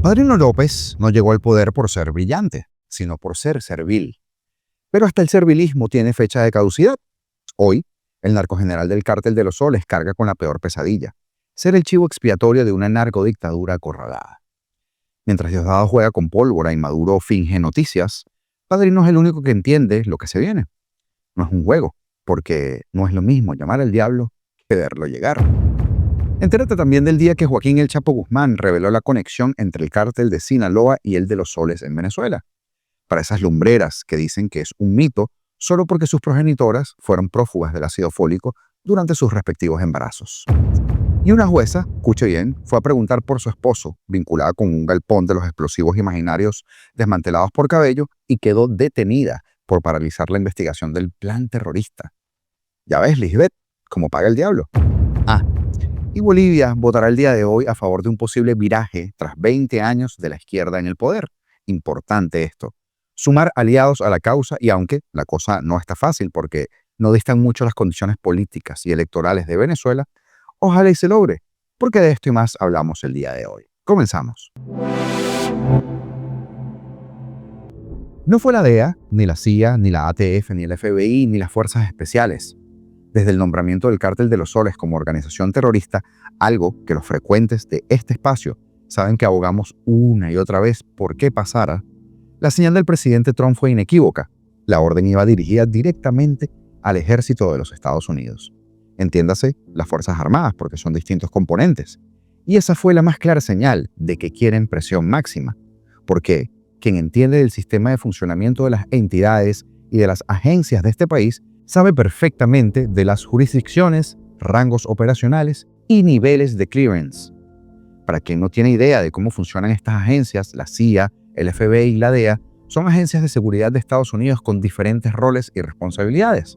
Padrino López no llegó al poder por ser brillante, sino por ser servil. Pero hasta el servilismo tiene fecha de caducidad. Hoy, el narcogeneral del Cártel de los Soles carga con la peor pesadilla: ser el chivo expiatorio de una narcodictadura acorralada. Mientras Diosdado juega con pólvora y Maduro finge noticias, Padrino es el único que entiende lo que se viene. No es un juego, porque no es lo mismo llamar al diablo que verlo llegar. Entérate también del día que Joaquín El Chapo Guzmán reveló la conexión entre el cártel de Sinaloa y el de los Soles en Venezuela. Para esas lumbreras que dicen que es un mito solo porque sus progenitoras fueron prófugas del ácido fólico durante sus respectivos embarazos. Y una jueza, escuche bien, fue a preguntar por su esposo, vinculada con un galpón de los explosivos imaginarios desmantelados por Cabello, y quedó detenida por paralizar la investigación del plan terrorista. Ya ves, Lisbeth, cómo paga el diablo. Y Bolivia votará el día de hoy a favor de un posible viraje tras 20 años de la izquierda en el poder. Importante esto. Sumar aliados a la causa, y aunque la cosa no está fácil porque no distan mucho las condiciones políticas y electorales de Venezuela, ojalá y se logre, porque de esto y más hablamos el día de hoy. Comenzamos. No fue la DEA, ni la CIA, ni la ATF, ni el FBI, ni las fuerzas especiales. Desde el nombramiento del Cártel de los Soles como organización terrorista, algo que los frecuentes de este espacio saben que abogamos una y otra vez por qué pasara, la señal del presidente Trump fue inequívoca. La orden iba dirigida directamente al ejército de los Estados Unidos. Entiéndase, las Fuerzas Armadas, porque son distintos componentes. Y esa fue la más clara señal de que quieren presión máxima, porque quien entiende del sistema de funcionamiento de las entidades y de las agencias de este país sabe perfectamente de las jurisdicciones, rangos operacionales y niveles de clearance. Para quien no tiene idea de cómo funcionan estas agencias, la CIA, el FBI y la DEA son agencias de seguridad de Estados Unidos con diferentes roles y responsabilidades.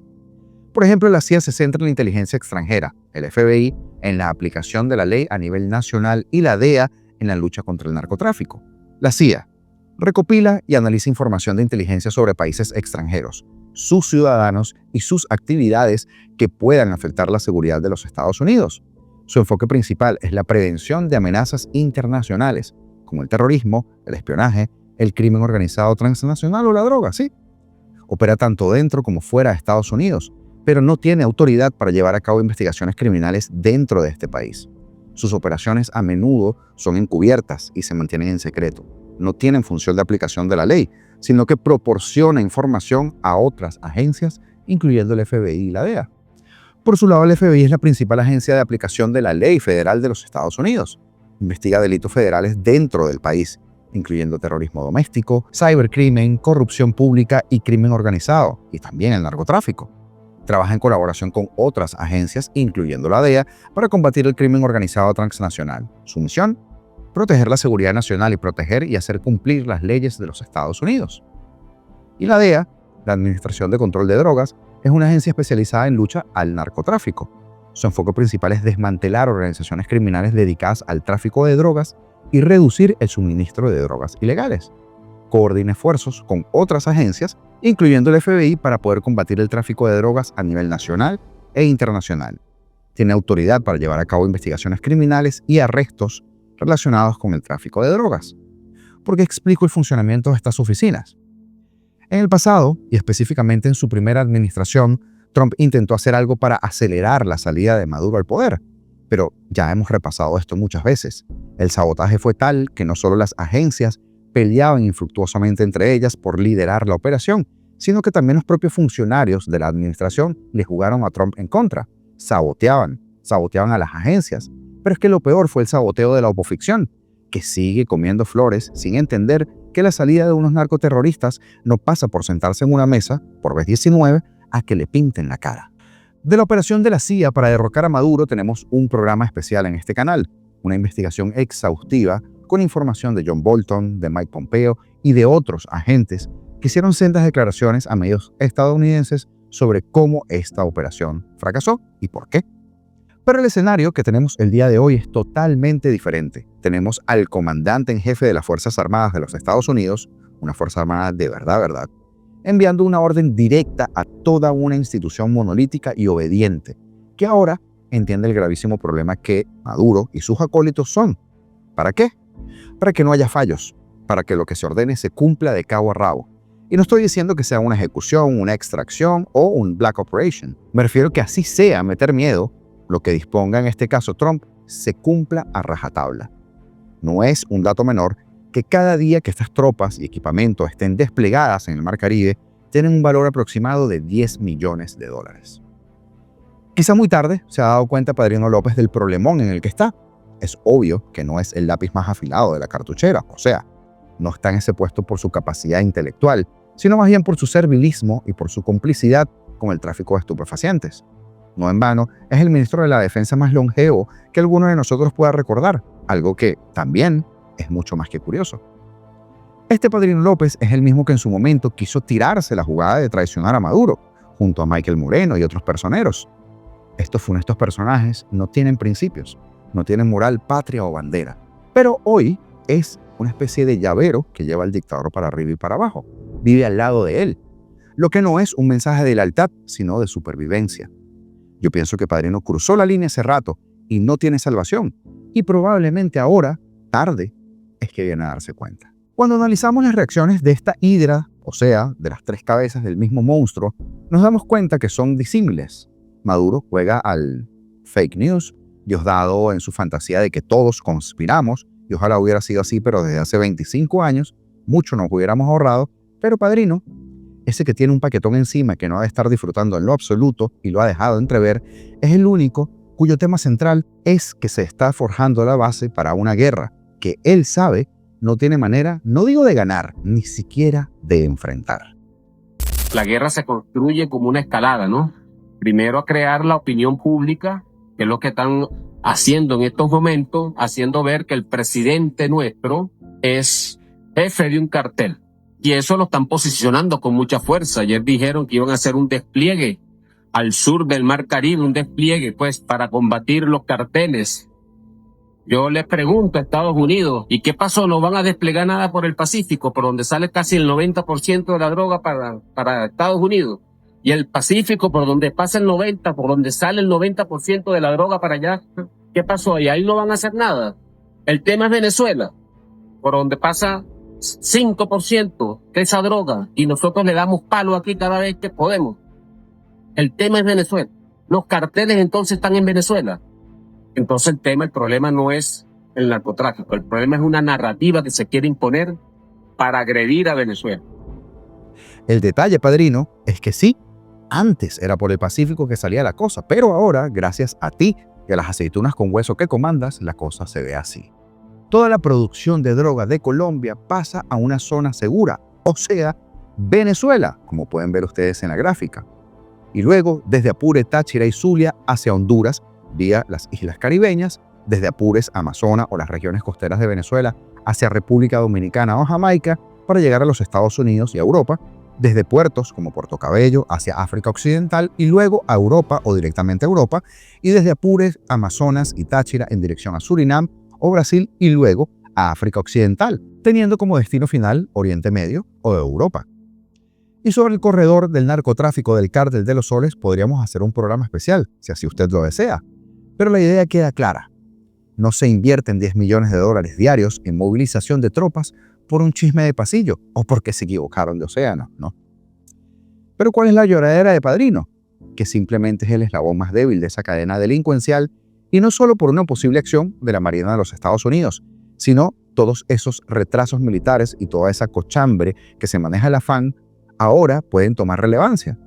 Por ejemplo, la CIA se centra en la inteligencia extranjera, el FBI en la aplicación de la ley a nivel nacional y la DEA en la lucha contra el narcotráfico. La CIA recopila y analiza información de inteligencia sobre países extranjeros, sus ciudadanos y sus actividades que puedan afectar la seguridad de los Estados Unidos. Su enfoque principal es la prevención de amenazas internacionales, como el terrorismo, el espionaje, el crimen organizado transnacional o la droga, sí. Opera tanto dentro como fuera de Estados Unidos, pero no tiene autoridad para llevar a cabo investigaciones criminales dentro de este país. Sus operaciones a menudo son encubiertas y se mantienen en secreto. No tienen función de aplicación de la ley, sino que proporciona información a otras agencias, incluyendo el FBI y la DEA. Por su lado, el FBI es la principal agencia de aplicación de la ley federal de los Estados Unidos. Investiga delitos federales dentro del país, incluyendo terrorismo doméstico, cibercrimen, corrupción pública y crimen organizado, y también el narcotráfico. Trabaja en colaboración con otras agencias, incluyendo la DEA, para combatir el crimen organizado transnacional. Su misión: proteger la seguridad nacional y proteger y hacer cumplir las leyes de los Estados Unidos. Y la DEA, la Administración de Control de Drogas, es una agencia especializada en lucha al narcotráfico. Su enfoque principal es desmantelar organizaciones criminales dedicadas al tráfico de drogas y reducir el suministro de drogas ilegales. Coordina esfuerzos con otras agencias, incluyendo el FBI, para poder combatir el tráfico de drogas a nivel nacional e internacional. Tiene autoridad para llevar a cabo investigaciones criminales y arrestos relacionados con el tráfico de drogas. ¿Por qué explico el funcionamiento de estas oficinas? En el pasado, y específicamente en su primera administración, Trump intentó hacer algo para acelerar la salida de Maduro al poder. Pero ya hemos repasado esto muchas veces. El sabotaje fue tal que no solo las agencias peleaban infructuosamente entre ellas por liderar la operación, sino que también los propios funcionarios de la administración le jugaron a Trump en contra. Saboteaban a las agencias. Pero es que lo peor fue el saboteo de la oposición, que sigue comiendo flores sin entender que la salida de unos narcoterroristas no pasa por sentarse en una mesa, por vez 19, a que le pinten la cara. De la operación de la CIA para derrocar a Maduro tenemos un programa especial en este canal, una investigación exhaustiva con información de John Bolton, de Mike Pompeo y de otros agentes que hicieron sendas declaraciones a medios estadounidenses sobre cómo esta operación fracasó y por qué. Pero el escenario que tenemos el día de hoy es totalmente diferente. Tenemos al comandante en jefe de las Fuerzas Armadas de los Estados Unidos, una Fuerza Armada de verdad, enviando una orden directa a toda una institución monolítica y obediente, que ahora entiende el gravísimo problema que Maduro y sus acólitos son. ¿Para qué? para que no haya fallos, para que lo que se ordene se cumpla de cabo a rabo. Y no estoy diciendo que sea una ejecución, una extracción o un black operation. Me refiero que así sea meter miedo, lo que disponga en este caso Trump se cumpla a rajatabla. No es un dato menor que cada día que estas tropas y equipamientos estén desplegadas en el Mar Caribe tienen un valor aproximado de $10 millones. Quizá muy tarde se ha dado cuenta Padrino López del problemón en el que está. Es obvio que no es el lápiz más afilado de la cartuchera, o sea, no está en ese puesto por su capacidad intelectual, sino más bien por su servilismo y por su complicidad con el tráfico de estupefacientes. No en vano, es el ministro de la Defensa más longevo que alguno de nosotros pueda recordar, algo que también es mucho más que curioso. Este Padrino López es el mismo que en su momento quiso tirarse la jugada de traicionar a Maduro, junto a Michael Moreno y otros personeros. Estos funestos personajes no tienen principios, no tienen moral, patria o bandera, pero hoy es una especie de llavero que lleva al dictador para arriba y para abajo. Vive al lado de él, lo que no es un mensaje de lealtad, sino de supervivencia. Yo pienso que Padrino cruzó la línea hace rato y no tiene salvación, y probablemente ahora, tarde, es que viene a darse cuenta. Cuando analizamos las reacciones de esta hidra, o sea, de las tres cabezas del mismo monstruo, nos damos cuenta que son disímiles. Maduro juega al fake news, Diosdado en su fantasía de que todos conspiramos, y ojalá hubiera sido así, pero desde hace 25 años, mucho nos hubiéramos ahorrado, pero Padrino, ese que tiene un paquetón encima que no ha de estar disfrutando en lo absoluto y lo ha dejado entrever, es el único cuyo tema central es que se está forjando la base para una guerra que él sabe no tiene manera, no digo de ganar, ni siquiera de enfrentar. La guerra se construye como una escalada, ¿no? Primero a crear la opinión pública, que es lo que están haciendo en estos momentos, haciendo ver que el presidente nuestro es jefe de un cartel. Y eso lo están posicionando con mucha fuerza. Ayer dijeron que iban a hacer un despliegue al sur del Mar Caribe, un despliegue pues para combatir los carteles. Yo les pregunto a Estados Unidos, ¿y qué pasó? ¿No van a desplegar nada por el Pacífico, por donde sale casi el 90% de la droga para Estados Unidos? Y el Pacífico, por donde pasa el 90%, por donde sale el 90% de la droga para allá. ¿Qué pasó ahí? Ahí no van a hacer nada. El tema es Venezuela, por donde pasa 5% de esa droga y nosotros le damos palo aquí cada vez que podemos. El tema es Venezuela. Los carteles entonces están en Venezuela. Entonces el problema no es el narcotráfico, el problema es una narrativa que se quiere imponer para agredir a Venezuela. El detalle, Padrino, es que sí, antes era por el Pacífico que salía la cosa, pero ahora, gracias a ti y a las aceitunas con hueso que comandas, la cosa se ve así. Toda la producción de droga de Colombia pasa a una zona segura, o sea, Venezuela, como pueden ver ustedes en la gráfica. Y luego, desde Apure, Táchira y Zulia hacia Honduras, vía las islas caribeñas, desde Apures, Amazonas o las regiones costeras de Venezuela hacia República Dominicana o Jamaica para llegar a los Estados Unidos y a Europa, desde puertos como Puerto Cabello hacia África Occidental y luego a Europa o directamente a Europa, y desde Apures, Amazonas y Táchira en dirección a Surinam o Brasil y luego a África Occidental, teniendo como destino final Oriente Medio o Europa. Y sobre el corredor del narcotráfico del Cártel de los Soles podríamos hacer un programa especial, si así usted lo desea. Pero la idea queda clara. No se invierten $10 millones diarios en movilización de tropas por un chisme de pasillo o porque se equivocaron de océano, ¿no? Pero ¿cuál es la lloradera de Padrino? Que simplemente es el eslabón más débil de esa cadena delincuencial y no solo por una posible acción de la Marina de los Estados Unidos, sino todos esos retrasos militares y toda esa cochambre que se maneja el afán ahora pueden tomar relevancia.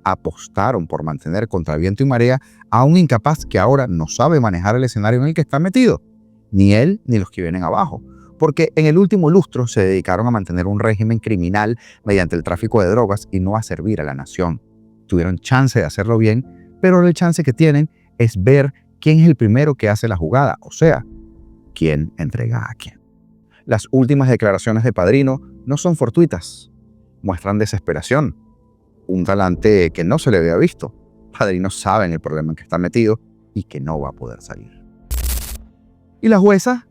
Apostaron por mantener contra viento y marea a un incapaz que ahora no sabe manejar el escenario en el que está metido, ni él ni los que vienen abajo, porque en el último lustro se dedicaron a mantener un régimen criminal mediante el tráfico de drogas y no a servir a la nación. Tuvieron chance de hacerlo bien, pero el chance que tienen es ver quién es el primero que hace la jugada, o sea, quién entrega a quién. Las últimas declaraciones de Padrino no son fortuitas, muestran desesperación, un talante que no se le había visto. Padrino sabe en el problema en que está metido y que no va a poder salir. Y la jueza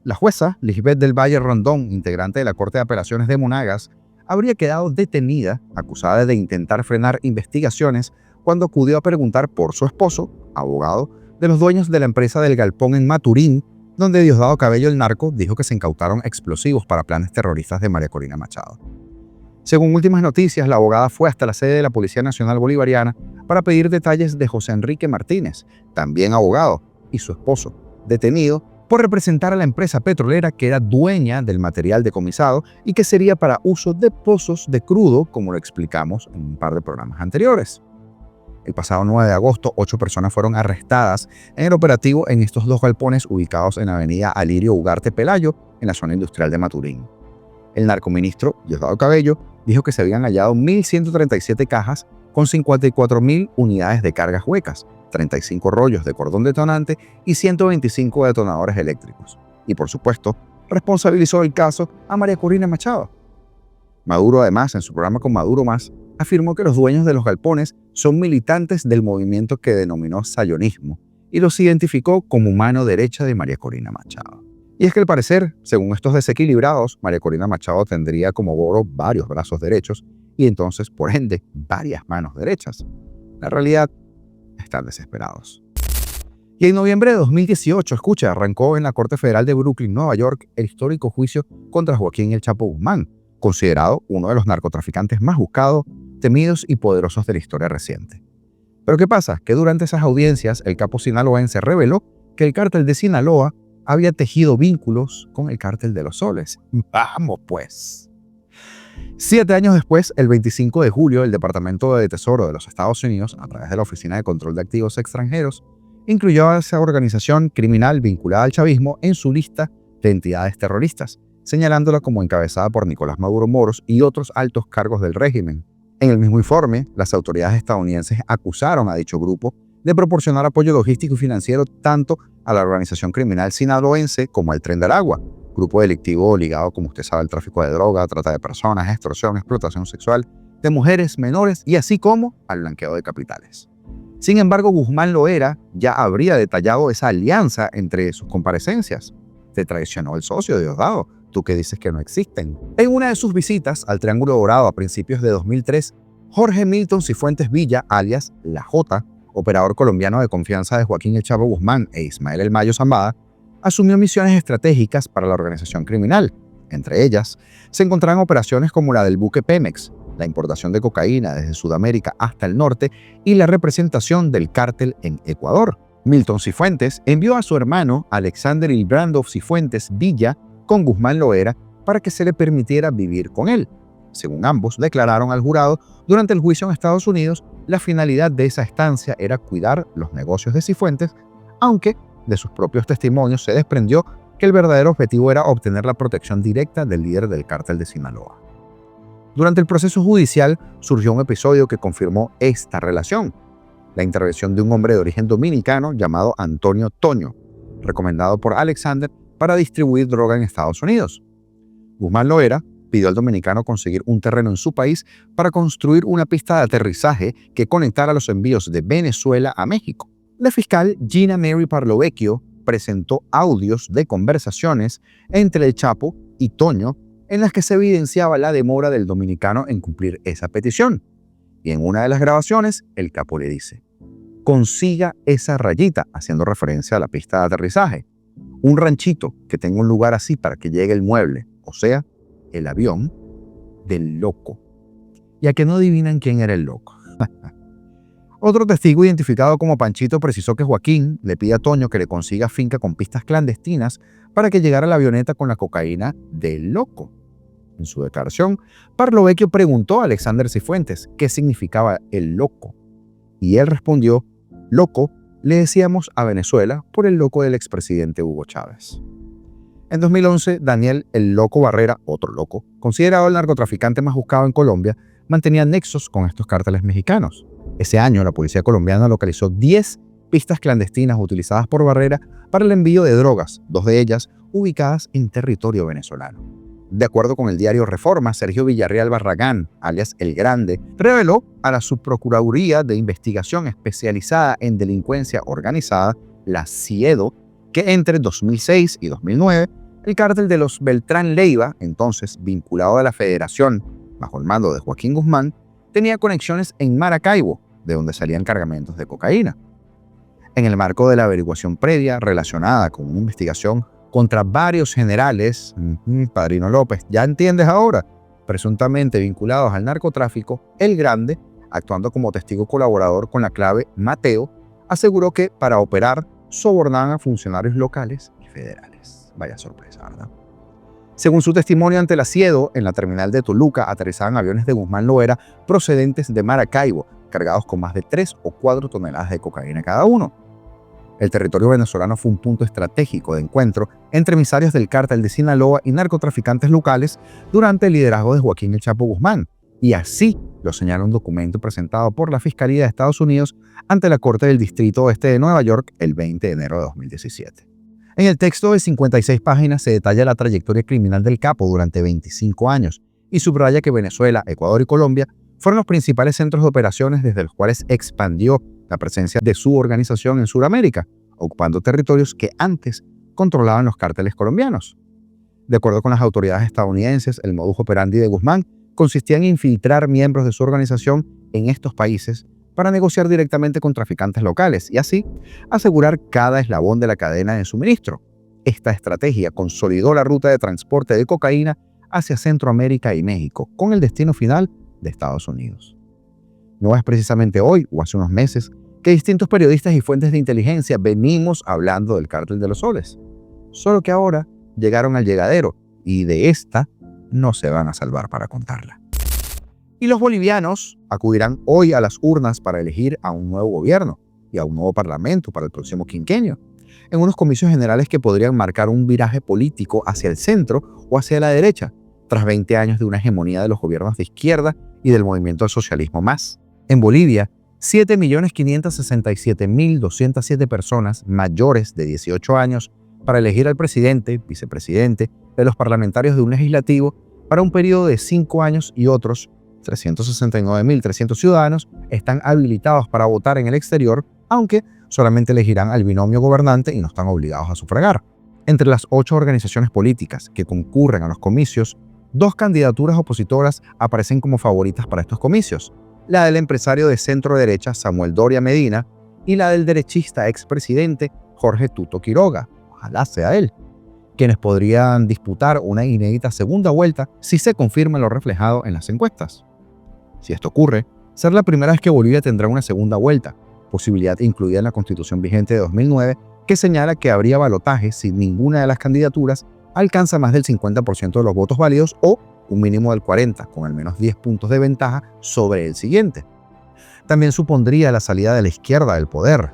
Lisbeth del Valle Rondón, integrante de la Corte de Apelaciones de Monagas, habría quedado detenida, acusada de intentar frenar investigaciones cuando acudió a preguntar por su esposo, abogado, de los dueños de la empresa del galpón en Maturín, donde Diosdado Cabello, el narco, dijo que se incautaron explosivos para planes terroristas de María Corina Machado. Según últimas noticias, la abogada fue hasta la sede de la Policía Nacional Bolivariana para pedir detalles de José Enrique Martínez, también abogado, y su esposo, detenido por representar a la empresa petrolera que era dueña del material decomisado y que sería para uso de pozos de crudo, como lo explicamos en un par de programas anteriores. El pasado 9 de agosto, 8 personas fueron arrestadas en el operativo en estos dos galpones ubicados en la avenida Alirio Ugarte Pelayo, en la zona industrial de Maturín. El narcoministro Diosdado Cabello dijo que se habían hallado 1.137 cajas con 54.000 unidades de cargas huecas, 35 rollos de cordón detonante y 125 detonadores eléctricos. Y por supuesto, responsabilizó el caso a María Corina Machado. Maduro, además, en su programa con Maduro Más, afirmó que los dueños de los galpones son militantes del movimiento que denominó sayonismo y los identificó como mano derecha de María Corina Machado. Y es que al parecer, según estos desequilibrados, María Corina Machado tendría como Boro varios brazos derechos y entonces, por ende, varias manos derechas. La realidad, están desesperados. Y en noviembre de 2018, arrancó en la Corte Federal de Brooklyn, Nueva York, el histórico juicio contra Joaquín El Chapo Guzmán, considerado uno de los narcotraficantes más buscados, temidos y poderosos de la historia reciente. Pero ¿qué pasa? Que durante esas audiencias, el capo sinaloense reveló que el cártel de Sinaloa había tejido vínculos con el cártel de los Soles. ¡Vamos, pues! 7 años después, el 25 de julio, el Departamento de Tesoro de los Estados Unidos, a través de la Oficina de Control de Activos Extranjeros, incluyó a esa organización criminal vinculada al chavismo en su lista de entidades terroristas, señalándola como encabezada por Nicolás Maduro Moros y otros altos cargos del régimen. En el mismo informe, las autoridades estadounidenses acusaron a dicho grupo de proporcionar apoyo logístico y financiero tanto a la organización criminal sinaloense como al Tren del Agua, grupo delictivo ligado, como usted sabe, al tráfico de droga, trata de personas, extorsión, explotación sexual de mujeres menores y así como al blanqueo de capitales. Sin embargo, Guzmán Loera ya habría detallado esa alianza entre sus comparecencias. Te traicionó el socio de Diosdado, tú que dices que no existen. En una de sus visitas al Triángulo Dorado a principios de 2003, Jorge Milton Cifuentes Villa, alias La Jota, operador colombiano de confianza de Joaquín El Chapo Guzmán e Ismael El Mayo Zambada, asumió misiones estratégicas para la organización criminal. Entre ellas, se encontraban operaciones como la del buque Pemex, la importación de cocaína desde Sudamérica hasta el norte y la representación del cártel en Ecuador. Milton Cifuentes envió a su hermano Alexander Ilbrandov Cifuentes Villa con Guzmán Loera para que se le permitiera vivir con él. Según ambos declararon al jurado durante el juicio en Estados Unidos, la finalidad de esa estancia era cuidar los negocios de Cifuentes, aunque de sus propios testimonios se desprendió que el verdadero objetivo era obtener la protección directa del líder del cártel de Sinaloa. Durante el proceso judicial surgió un episodio que confirmó esta relación: la intervención de un hombre de origen dominicano llamado Antonio Toño, recomendado por Alexander para distribuir droga en Estados Unidos. Guzmán Loera pidió al dominicano conseguir un terreno en su país para construir una pista de aterrizaje que conectara los envíos de Venezuela a México. La fiscal Gina Mary Parlovecchio presentó audios de conversaciones entre el Chapo y Toño en las que se evidenciaba la demora del dominicano en cumplir esa petición. Y en una de las grabaciones, el capo le dice: consiga esa rayita, haciendo referencia a la pista de aterrizaje. Un ranchito que tenga un lugar así para que llegue el mueble, o sea, el avión del loco. Y a que no adivinan quién era el loco. Otro testigo identificado como Panchito precisó que Joaquín le pide a Toño que le consiga finca con pistas clandestinas para que llegara la avioneta con la cocaína del loco. En su declaración, Parlovecchio preguntó a Alexander Cifuentes qué significaba el loco. Y él respondió: loco le decíamos a Venezuela por el loco del expresidente Hugo Chávez. En 2011, Daniel el Loco Barrera, otro loco, considerado el narcotraficante más buscado en Colombia, mantenía nexos con estos cárteles mexicanos. Ese año, la policía colombiana localizó 10 pistas clandestinas utilizadas por Barrera para el envío de drogas, 2 de ellas ubicadas en territorio venezolano. De acuerdo con el diario Reforma, Sergio Villarreal Barragán, alias El Grande, reveló a la Subprocuraduría de Investigación Especializada en Delincuencia Organizada, la CIEDO, que entre 2006 y 2009, el cártel de los Beltrán Leiva, entonces vinculado a la Federación bajo el mando de Joaquín Guzmán, tenía conexiones en Maracaibo, de donde salían cargamentos de cocaína. en el marco de la averiguación previa relacionada con una investigación contra varios generales, Padrino López, ya entiendes ahora, presuntamente vinculados al narcotráfico, el Grande, actuando como testigo colaborador con la clave Mateo, aseguró que para operar sobornaban a funcionarios locales y federales. Vaya sorpresa, ¿verdad? Según su testimonio ante la Siedo, en la terminal de Toluca aterrizaban aviones de Guzmán Loera procedentes de Maracaibo, cargados con más de 3 o 4 toneladas de cocaína cada uno. El territorio venezolano fue un punto estratégico de encuentro entre emisarios del cártel de Sinaloa y narcotraficantes locales durante el liderazgo de Joaquín El Chapo Guzmán, y así lo señala un documento presentado por la Fiscalía de Estados Unidos ante la Corte del Distrito Oeste de Nueva York el 20 de enero de 2017. En el texto de 56 páginas se detalla la trayectoria criminal del capo durante 25 años y subraya que Venezuela, Ecuador y Colombia fueron los principales centros de operaciones desde los cuales expandió la presencia de su organización en Sudamérica, ocupando territorios que antes controlaban los cárteles colombianos. De acuerdo con las autoridades estadounidenses, el modus operandi de Guzmán consistía en infiltrar miembros de su organización en estos países para negociar directamente con traficantes locales y así asegurar cada eslabón de la cadena de suministro. Esta estrategia consolidó la ruta de transporte de cocaína hacia Centroamérica y México, con el destino final de Estados Unidos. No es precisamente hoy o hace unos meses que distintos periodistas y fuentes de inteligencia venimos hablando del cártel de los soles. Solo que ahora llegaron al llegadero y de esta no se van a salvar para contarla. Y los bolivianos acudirán hoy a las urnas para elegir a un nuevo gobierno y a un nuevo parlamento para el próximo quinquenio, en unos comicios generales que podrían marcar un viraje político hacia el centro o hacia la derecha, tras 20 años de una hegemonía de los gobiernos de izquierda y del movimiento del socialismo más. En Bolivia, 7.567.207 personas mayores de 18 años para elegir al presidente, vicepresidente, de los parlamentarios de un legislativo para un periodo de 5 años y otros 369.300 ciudadanos están habilitados para votar en el exterior, aunque solamente elegirán al binomio gobernante y no están obligados a sufragar. Entre las 8 organizaciones políticas que concurren a los comicios, 2 candidaturas opositoras aparecen como favoritas para estos comicios: la del empresario de centro derecha Samuel Doria Medina y la del derechista expresidente Jorge Tuto Quiroga, ojalá sea él, quienes podrían disputar una inédita segunda vuelta si se confirma lo reflejado en las encuestas. Si esto ocurre, será la primera vez que Bolivia tendrá una segunda vuelta, posibilidad incluida en la Constitución vigente de 2009, que señala que habría balotaje si ninguna de las candidaturas alcanza más del 50% de los votos válidos o un mínimo del 40%, con al menos 10 puntos de ventaja sobre el siguiente. También supondría la salida de la izquierda del poder,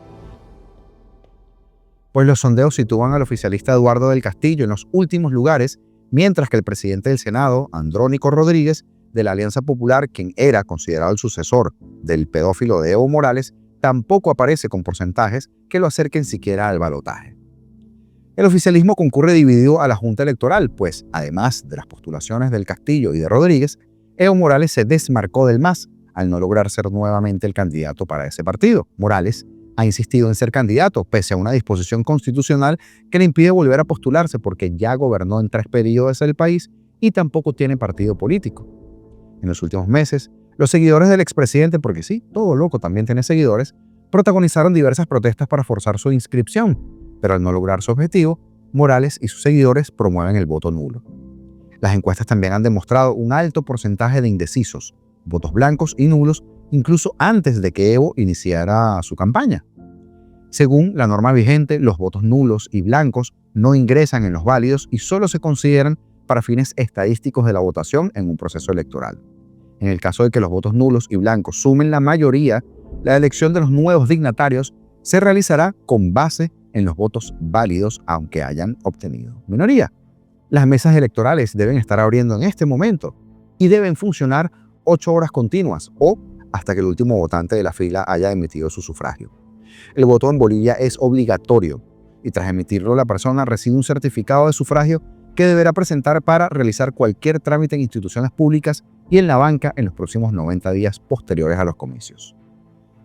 pues los sondeos sitúan al oficialista Eduardo del Castillo en los últimos lugares, mientras que el presidente del Senado, Andrónico Rodríguez, de la Alianza Popular, quien era considerado el sucesor del pedófilo de Evo Morales, tampoco aparece con porcentajes que lo acerquen siquiera al balotaje. El oficialismo concurre dividido a la Junta Electoral, pues, además de las postulaciones del Castillo y de Rodríguez, Evo Morales se desmarcó del MAS al no lograr ser nuevamente el candidato para ese partido. Morales ha insistido en ser candidato, pese a una disposición constitucional que le impide volver a postularse porque ya gobernó en 3 periodos el país y tampoco tiene partido político. En los últimos meses, los seguidores del expresidente, porque sí, todo loco también tiene seguidores, protagonizaron diversas protestas para forzar su inscripción, pero al no lograr su objetivo, Morales y sus seguidores promueven el voto nulo. Las encuestas también han demostrado un alto porcentaje de indecisos, votos blancos y nulos, incluso antes de que Evo iniciara su campaña. Según la norma vigente, los votos nulos y blancos no ingresan en los válidos y solo se consideran para fines estadísticos de la votación en un proceso electoral. En el caso de que los votos nulos y blancos sumen la mayoría, la elección de los nuevos dignatarios se realizará con base en los votos válidos, aunque hayan obtenido minoría. Las mesas electorales deben estar abriendo en este momento y deben funcionar 8 horas continuas o hasta que el último votante de la fila haya emitido su sufragio. El voto en Bolivia es obligatorio y tras emitirlo la persona recibe un certificado de sufragio que deberá presentar para realizar cualquier trámite en instituciones públicas y en la banca en los próximos 90 días posteriores a los comicios.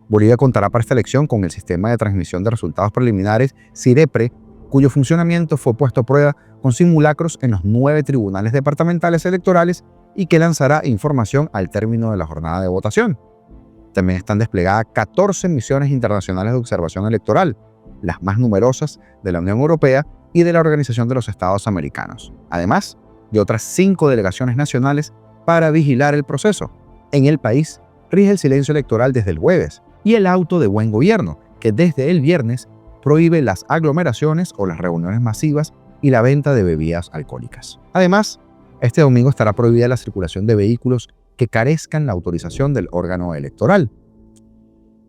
Bolivia contará para esta elección con el sistema de transmisión de resultados preliminares CIREPRE, cuyo funcionamiento fue puesto a prueba con simulacros en los 9 tribunales departamentales electorales y que lanzará información al término de la jornada de votación. También están desplegadas 14 misiones internacionales de observación electoral, las más numerosas de la Unión Europea y de la Organización de los Estados Americanos, además de otras 5 delegaciones nacionales para vigilar el proceso. En el país rige el silencio electoral desde el jueves y el auto de buen gobierno, que desde el viernes prohíbe las aglomeraciones o las reuniones masivas y la venta de bebidas alcohólicas. Además, este domingo estará prohibida la circulación de vehículos que carezcan la autorización del órgano electoral.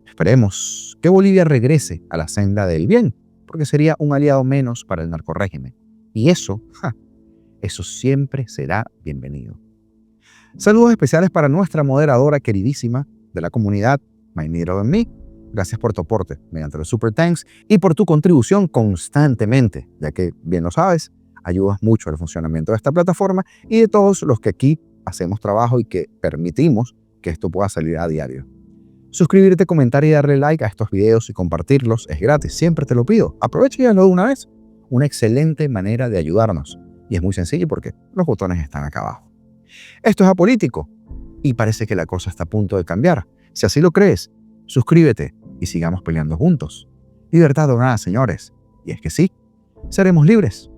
Esperemos que Bolivia regrese a la senda del bien, porque sería un aliado menos para el narcorrégimen. Y eso siempre será bienvenido. Saludos especiales para nuestra moderadora queridísima de la comunidad, My Needle and Me. Gracias por tu aporte mediante los Super Thanks y por tu contribución constantemente, ya que, bien lo sabes, ayudas mucho al funcionamiento de esta plataforma y de todos los que aquí hacemos trabajo y que permitimos que esto pueda salir a diario. Suscribirte, comentar y darle like a estos videos y compartirlos es gratis, siempre te lo pido. Aprovecha y hazlo de una vez. Una excelente manera de ayudarnos. Y es muy sencillo porque los botones están acá abajo. Esto es Apolítico y parece que la cosa está a punto de cambiar. Si así lo crees, suscríbete y sigamos peleando juntos. Libertad o nada, señores. Y es que sí, seremos libres.